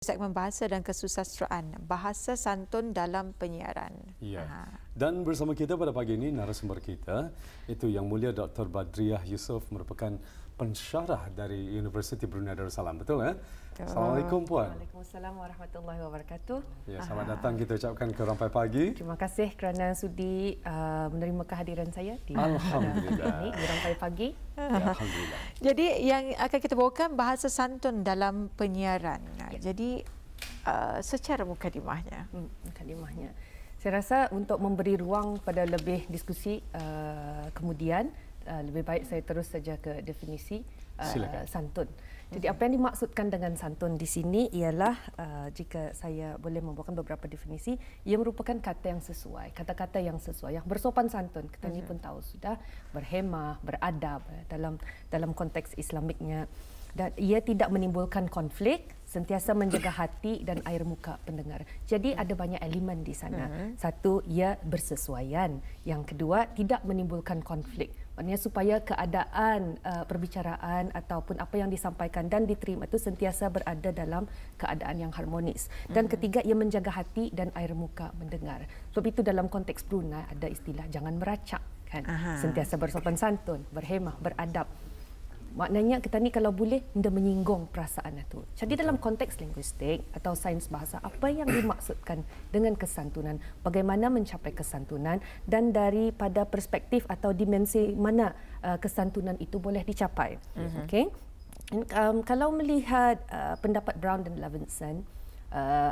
segmen bahasa dan kesusastraan, bahasa santun dalam penyiaran. Ya. Dan bersama kita pada pagi ini narasumber kita itu Yang Mulia Dr. Badriah Yusof, merupakan pensyarah dari Universiti Brunei Darussalam. Betul ya? Assalamualaikum Puan. Waalaikumsalam warahmatullahi wabarakatuh. Ya, selamat datang kita ucapkan ke Rampai Pagi. Terima kasih kerana sudi menerima kehadiran saya di Alhamdulillah. di Rampai Pagi. Ya, Alhamdulillah. Jadi yang akan kita bawakan bahasa santun dalam penyiaran. Jadi secara mukadimahnya. Mukadimahnya. Saya rasa untuk memberi ruang pada lebih diskusi kemudian lebih baik saya terus saja ke definisi santun. Jadi apa yang dimaksudkan dengan santun di sini ialah jika saya boleh membawakan beberapa definisi, ia merupakan kata yang sesuai, kata-kata yang sesuai, yang bersopan santun. Kita ni pun tahu sudah berhemah, beradab dalam konteks Islamiknya, dan ia tidak menimbulkan konflik, sentiasa menjaga hati dan air muka pendengar. Jadi ada banyak elemen di sana. Satu, ia bersesuaian. Yang kedua, tidak menimbulkan konflik. Maksudnya supaya keadaan perbicaraan ataupun apa yang disampaikan dan diterima itu sentiasa berada dalam keadaan yang harmonis. Dan ketiga, ia menjaga hati dan air muka mendengar. Sebab itu dalam konteks Brunei ada istilah jangan meracak, kan? Sentiasa bersopan santun, berhemah, beradab. Maknanya kita ni kalau boleh tidak menyinggung perasaan itu. Jadi dalam konteks linguistik atau sains bahasa, apa yang dimaksudkan dengan kesantunan, bagaimana mencapai kesantunan, dan daripada perspektif atau dimensi mana kesantunan itu boleh dicapai. Okey. Kalau melihat pendapat Brown dan Levinson,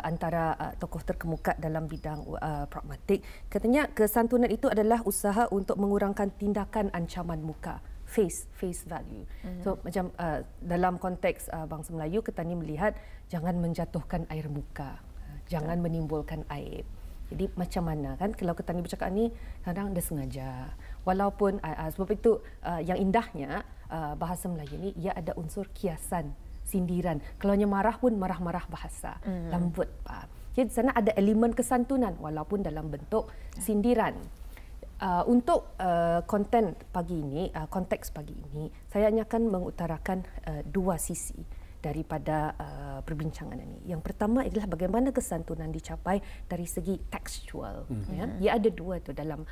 antara tokoh terkemuka dalam bidang pragmatik, katanya kesantunan itu adalah usaha untuk mengurangkan tindakan ancaman muka. Face value. So macam dalam konteks bangsa Melayu, kita ni melihat jangan menjatuhkan air muka, jangan menimbulkan aib. Jadi macam mana, kan, kalau kita ni bercakap ni kadang dia sengaja. Walaupun sebab itu yang indahnya bahasa Melayu ni, ia ada unsur kiasan, sindiran. Kalau marah pun marah-marah bahasa, lembut. Jadi di sana ada elemen kesantunan walaupun dalam bentuk sindiran. Untuk konten pagi ini, konteks pagi ini, saya hanya akan mengutarakan dua sisi daripada perbincangan ini. Yang pertama adalah bagaimana kesantunan dicapai dari segi tekstual. Ia ada dua tu dalam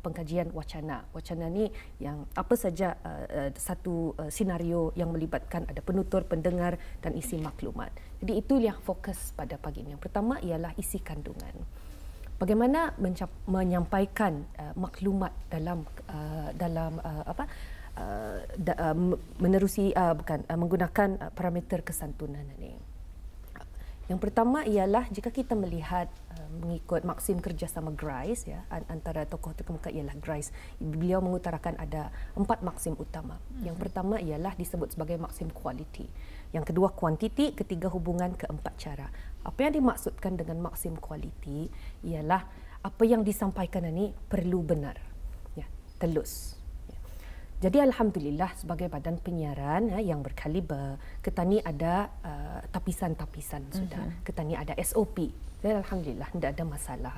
pengkajian wacana. Wacana ni yang apa saja satu senario yang melibatkan ada penutur, pendengar dan isi maklumat. Jadi itu yang fokus pada pagi ini. Yang pertama ialah isi kandungan. Bagaimana menyampaikan maklumat dalam menerusi menggunakan parameter kesantunan ini. Yang pertama ialah jika kita melihat mengikut maksim kerjasama Grice, ya, antara tokoh terkemuka ialah Grice. Beliau mengutarakan ada 4 maksim utama. Yang pertama ialah disebut sebagai maksim quality. Yang kedua quantity, ketiga hubungan, keempat cara. Apa yang dimaksudkan dengan maksim quality ialah apa yang disampaikan ini perlu benar, ya, telus. Ya. Jadi alhamdulillah sebagai badan penyiaran yang berkaliber, kita ni ada tapisan-tapisan sudah. Kita ni ada SOP. Jadi alhamdulillah tidak ada masalah.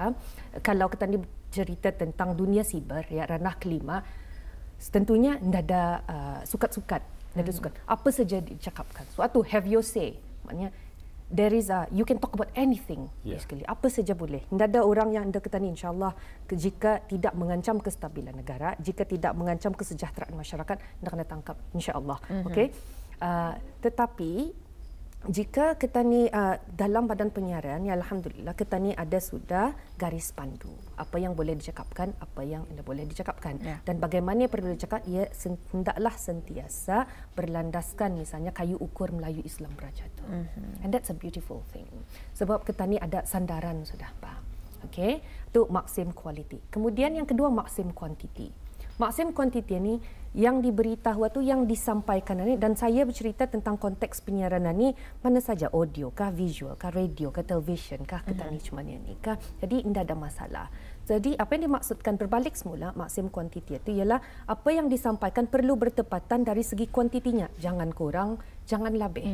Kalau kita ni cerita tentang dunia siber, ya, ranah kelima, tentunya tidak ada sukat-sukat. Apa saja dicakapkan. Suatu have your say. Maknanya there is you can talk about anything, basically. Apa saja boleh. Tidak ada orang yang anda kata ni insya-Allah jika tidak mengancam kestabilan negara, jika tidak mengancam kesejahteraan masyarakat, anda kena tangkap insya-Allah. Okey. Tetapi jika kita ni dalam badan penyiaran, ya alhamdulillah kita ni ada sudah garis pandu. Apa yang boleh dicakapkan, apa yang tidak boleh dicakapkan. Dan bagaimana perlu dicakap, ia hendaklah sentiasa berlandaskan misalnya kayu ukur Melayu Islam Bersatu. And that's a beautiful thing. Sebab kita ni ada sandaran sudah, Pak. Okey, itu maksim quality. Kemudian yang kedua maksim quantity. Maksim quantity ni yang diberitahu atau yang disampaikan ini, dan saya bercerita tentang konteks penyiaran ini, mana saja audio kah, visual kah, radio kah, television kah, kita ni cuma ni kah. Jadi tidak ada masalah. Jadi apa yang dimaksudkan berbalik semula maksim quantity itu ialah apa yang disampaikan perlu bertepatan dari segi kuantitinya. Jangan kurang, jangan lebih.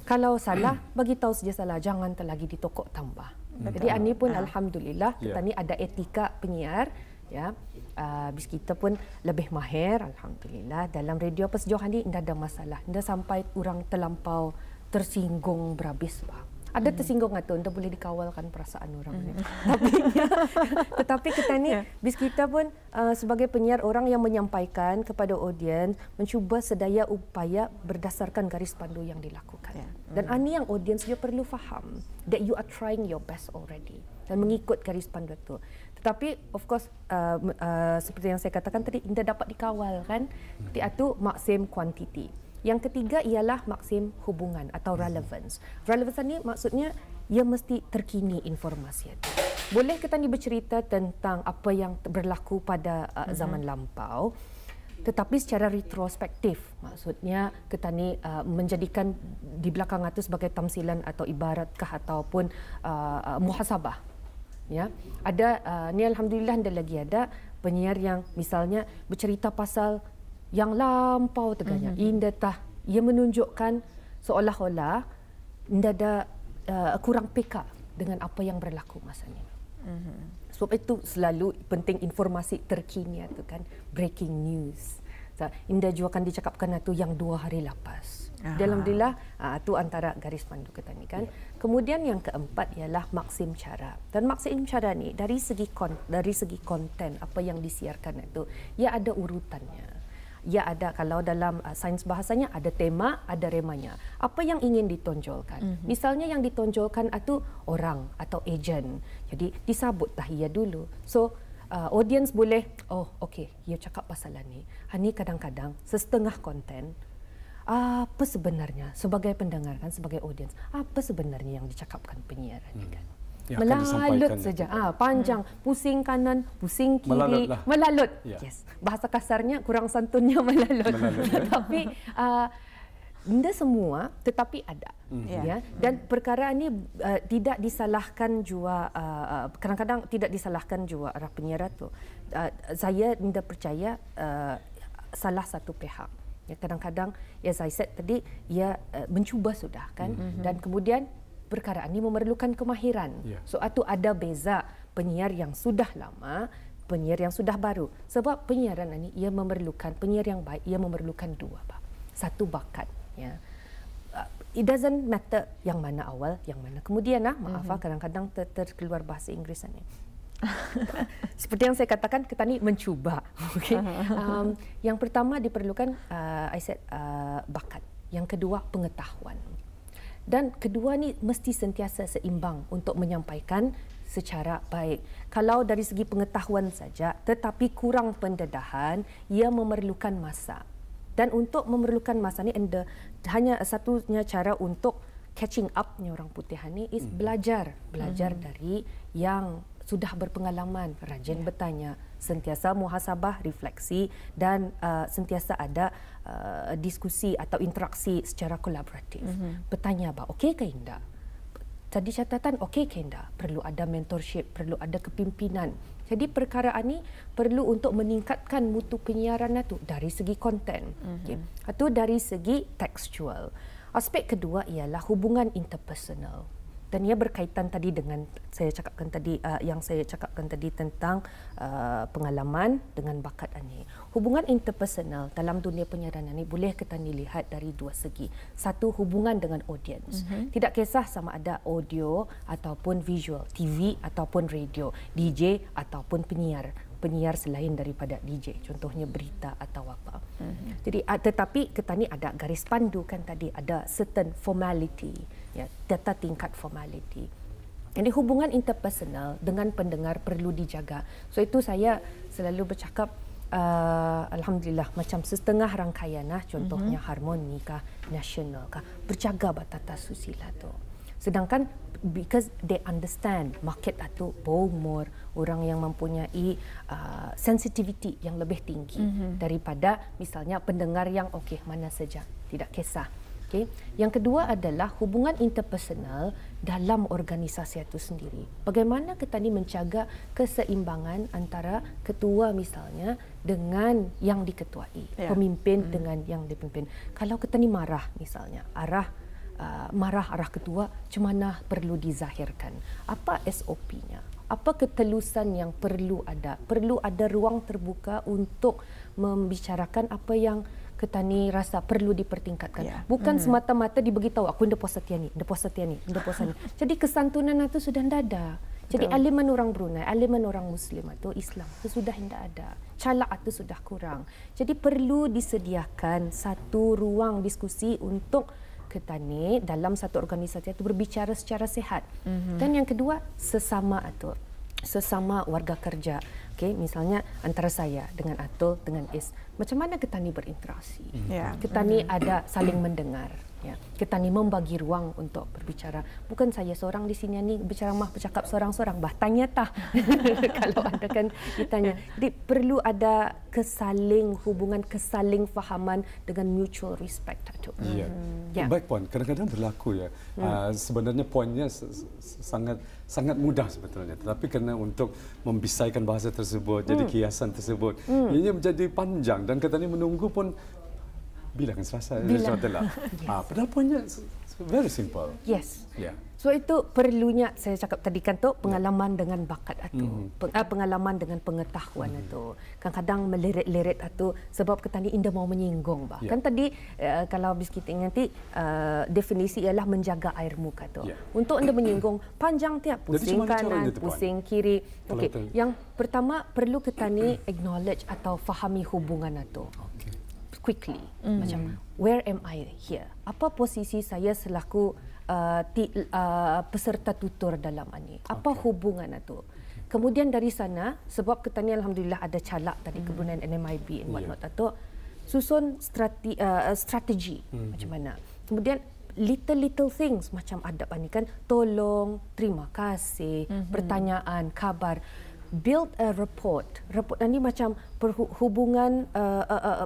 Kalau salah, bagi tahu saja salah, jangan lagi ditokok tambah. Jadi ini pun alhamdulillah kita ni ada etika penyiar, ya. Kita pun lebih mahir alhamdulillah dalam radio apa sejauh ini tidak ada masalah. Tidak sampai orang terlampau tersinggung berhabis, Pak. Ada tersinggung atau anda boleh dikawalkan perasaan orang ni. Tetapi kita ni, bis kita pun sebagai penyiar, orang yang menyampaikan kepada audiens, mencuba sedaya upaya berdasarkan garis pandu yang dilakukan. Dan ini yang audiens dia perlu faham that you are trying your best already dan mengikut garis pandu itu. Tetapi of course seperti yang saya katakan tadi, tidak dapat dikawal kan. Itu maksim kuantiti. Yang ketiga ialah maksim hubungan atau relevance. Relevance ni maksudnya ia mesti terkini informasi itu. Boleh kita ni bercerita tentang apa yang berlaku pada zaman lampau, tetapi secara retrospektif. Maksudnya kita ni menjadikan di belakang itu sebagai tamsilan atau ibaratkah ataupun muhasabah. Ya, ada ni alhamdulillah ada penyiar yang misalnya bercerita pasal yang lampau teganya. Inda tah ia menunjukkan seolah-olah inda ada kurang peka dengan apa yang berlaku masa ini. Sebab itu selalu penting informasi terkini itu kan, breaking news. Inda juga akan dicakapkan itu yang 2 hari lepas. Alhamdulillah itu antara garis pandu kita ni kan. Kemudian yang keempat ialah maksim cara. Dan maksim cara ni dari segi konten apa yang disiarkan itu, ia ada urutannya. Ya ada, kalau dalam sains bahasanya ada tema, ada remanya. Apa yang ingin ditonjolkan? Misalnya yang ditonjolkan itu orang atau ejen. Jadi disabut tahiyah dulu. So audience boleh, oh okey, ia cakap pasal ni. Ini kadang-kadang setengah konten. Apa sebenarnya sebagai pendengar kan, sebagai audience, apa sebenarnya yang dicakapkan penyiar ni kan? Melalut saja, panjang, pusing kanan, pusing kiri, melalut. Yes, bahasa kasarnya kurang santunnya melalut. Tapi tidak semua, tetapi ada. Ya, dan perkara ini tidak disalahkan juga. Kadang-kadang tidak disalahkan juga arah penyiar itu. Saya tidak percaya salah satu pihak. Ya, kadang-kadang, ya saya said tadi, ia mencuba sudah kan, dan kemudian perkara ini memerlukan kemahiran. So itu ada beza penyiar yang sudah lama, penyiar yang sudah baru. Sebab penyiaran ini ia memerlukan, penyiar yang baik ia memerlukan dua, Pak. Satu bakat, ya. It doesn't matter yang mana awal, yang mana kemudian. Maaf, kadang-kadang terkeluar bahasa Inggeris ini. Seperti yang saya katakan, kita ni mencuba. Okay? Yang pertama diperlukan, bakat. Yang kedua pengetahuan. Dan kedua ni mesti sentiasa seimbang untuk menyampaikan secara baik. Kalau dari segi pengetahuan saja, tetapi kurang pendedahan, ia memerlukan masa. Dan untuk memerlukan masa ni, hanya satunya cara untuk catching up-nya orang putih ni is belajar dari yang sudah berpengalaman, rajin bertanya, sentiasa muhasabah, refleksi dan sentiasa ada diskusi atau interaksi secara kolaboratif. Bertanya, okey ke tidak? Tadi catatan, okey ke tidak? Perlu ada mentorship, perlu ada kepimpinan. Jadi perkara ini perlu untuk meningkatkan mutu penyiaran itu dari segi konten. Atau dari segi tekstual. Aspek kedua ialah hubungan interpersonal. Dan ia berkaitan tadi dengan saya cakapkan tadi tentang pengalaman dengan bakat ini. Hubungan interpersonal dalam dunia penyiaran ini boleh kita lihat dari dua segi. Satu, hubungan dengan audiens. Tidak kisah sama ada audio ataupun visual, TV ataupun radio, DJ ataupun penyiar selain daripada DJ, contohnya berita atau apa. Jadi tetapi kita ni ada garis pandu kan tadi, ada certain formality, ya, data tingkat formality. Jadi hubungan interpersonal dengan pendengar perlu dijaga. So itu saya selalu bercakap, alhamdulillah macam setengah rangkaian contohnya harmonika nasional berjaga batata susila tu. Sedangkan because they understand market itu berumur, orang yang mempunyai sensitivity yang lebih tinggi daripada misalnya pendengar yang okey mana saja, tidak kisah. Okay. Yang kedua adalah hubungan interpersonal dalam organisasi itu sendiri. Bagaimana kita ni menjaga keseimbangan antara ketua misalnya dengan yang diketuai, pemimpin dengan yang dipimpin. Kalau kita ni marah misalnya, arah ketua, macam mana perlu dizahirkan? Apa SOP-nya? Apa ketelusan yang perlu ada? Perlu ada ruang terbuka untuk membicarakan apa yang Ketani rasa perlu dipertingkatkan. Bukan semata-mata diberitahu aku nda puasa tiani, nda puasa tiani, nda puasa ni. Jadi kesantunan itu sudah nda ada. Jadi elemen orang Brunei, elemen orang Muslim atau Islam itu sudah tidak ada. Calak itu sudah kurang. Jadi perlu disediakan satu ruang diskusi untuk ketani dalam satu organisasi itu berbicara secara sehat. Dan yang kedua, sesama warga kerja. Okay, misalnya antara saya dengan Atul dengan Is, macam mana ketani berinteraksi? Ketani ada saling mendengar. Ya, ketani membagi ruang untuk berbicara. Bukan saya seorang di sini ni bicara bercakap seorang-seorang. Tanya tah kalau ada kan ditanya. Jadi perlu ada hubungan kesaling fahaman dengan mutual respect. Baik puan, kadang-kadang berlaku ya. Sebenarnya poinnya sangat mudah sebetulnya. Tetapi kerana untuk membisaikan bahasa tersebut, jadi kiasan tersebut, ianya menjadi panjang dan ketani menunggu pun bilang serasa. Padahal poinnya very simple. Yes. So itu perlunya saya cakap tadi kan tu pengalaman dengan bakat itu, pengalaman dengan pengetahuan itu. Kadang-kadang melirik-lirik itu sebab ketani indah mau menyinggung bah. Kan tadi kalau habis kita nanti definisi ialah menjaga air muka tu. Untuk anda menyinggung panjang tiap pusing kanan, pusing kiri. Okey. Yang pertama perlu ketani acknowledge atau fahami hubungan itu. Quickly. Macam where am I here? Apa posisi saya selaku peserta tutor dalam ini? Apa hubungan itu? Kemudian dari sana, sebab ketani alhamdulillah ada calak tadi kebunan NMIB and whatnot itu, susun strategi macam mana. Kemudian little things macam adab ini kan, tolong, terima kasih, pertanyaan, kabar. Build a rapport. Rapport ini macam hubungan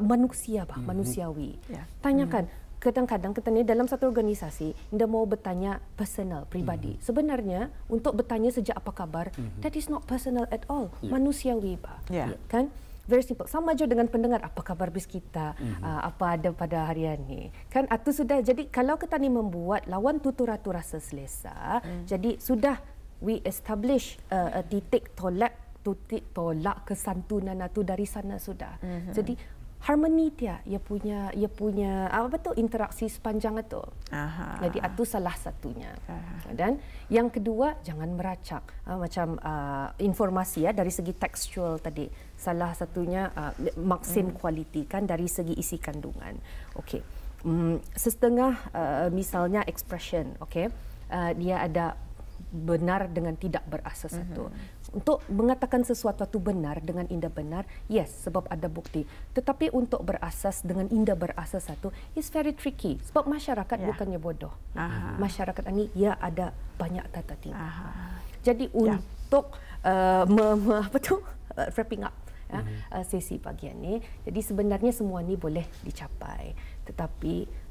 manusiawi. Tanyakan. Kadang-kadang ketani dalam satu organisasi, anda mau bertanya personal, pribadi. Sebenarnya untuk bertanya sejak apa kabar, that is not personal at all. Manusiawi, Pak. Kan? Very simple. Sama je dengan pendengar, apa kabar bis kita, apa ada pada harian ni. Kan itu sudah. Jadi kalau ketani membuat lawan tutur tu rasa selesa, jadi sudah we establish titik tolak kesantunan itu dari sana sudah. Jadi harmoni dia punya apa tu interaksi sepanjang itu. Jadi itu salah satunya. Dan yang kedua jangan meracak macam informasi dari segi tekstual tadi. Salah satunya maksim kualiti kan dari segi isi kandungan. Okey. Setengah misalnya expression, okey. Dia ada benar dengan tidak berasas itu. Untuk mengatakan sesuatu itu benar dengan indah benar, yes, sebab ada bukti. Tetapi untuk berasas dengan indah berasas itu is very tricky. Sebab masyarakat bukannya bodoh. Masyarakat ini ada banyak tata tingkah. Jadi untuk wrapping up sesi pagi ini, jadi sebenarnya semua ini boleh dicapai. Tetapi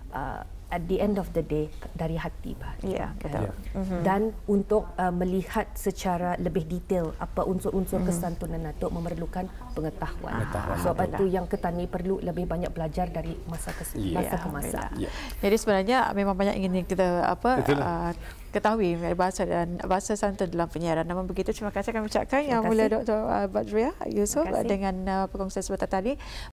at the end of the day dari hati betul. Dan untuk melihat secara lebih detail apa unsur-unsur kesantunan itu memerlukan pengetahuan. Sebab itu yang ketani perlu lebih banyak belajar dari masa ke masa. Jadi sebenarnya memang banyak ingin kita ketahui bahasa santun dalam penyiaran. Namun begitu, terima kasih kami ucapkan Yang Mulia Dr. Badriah Yusof dengan perkongsian sebentar tadi.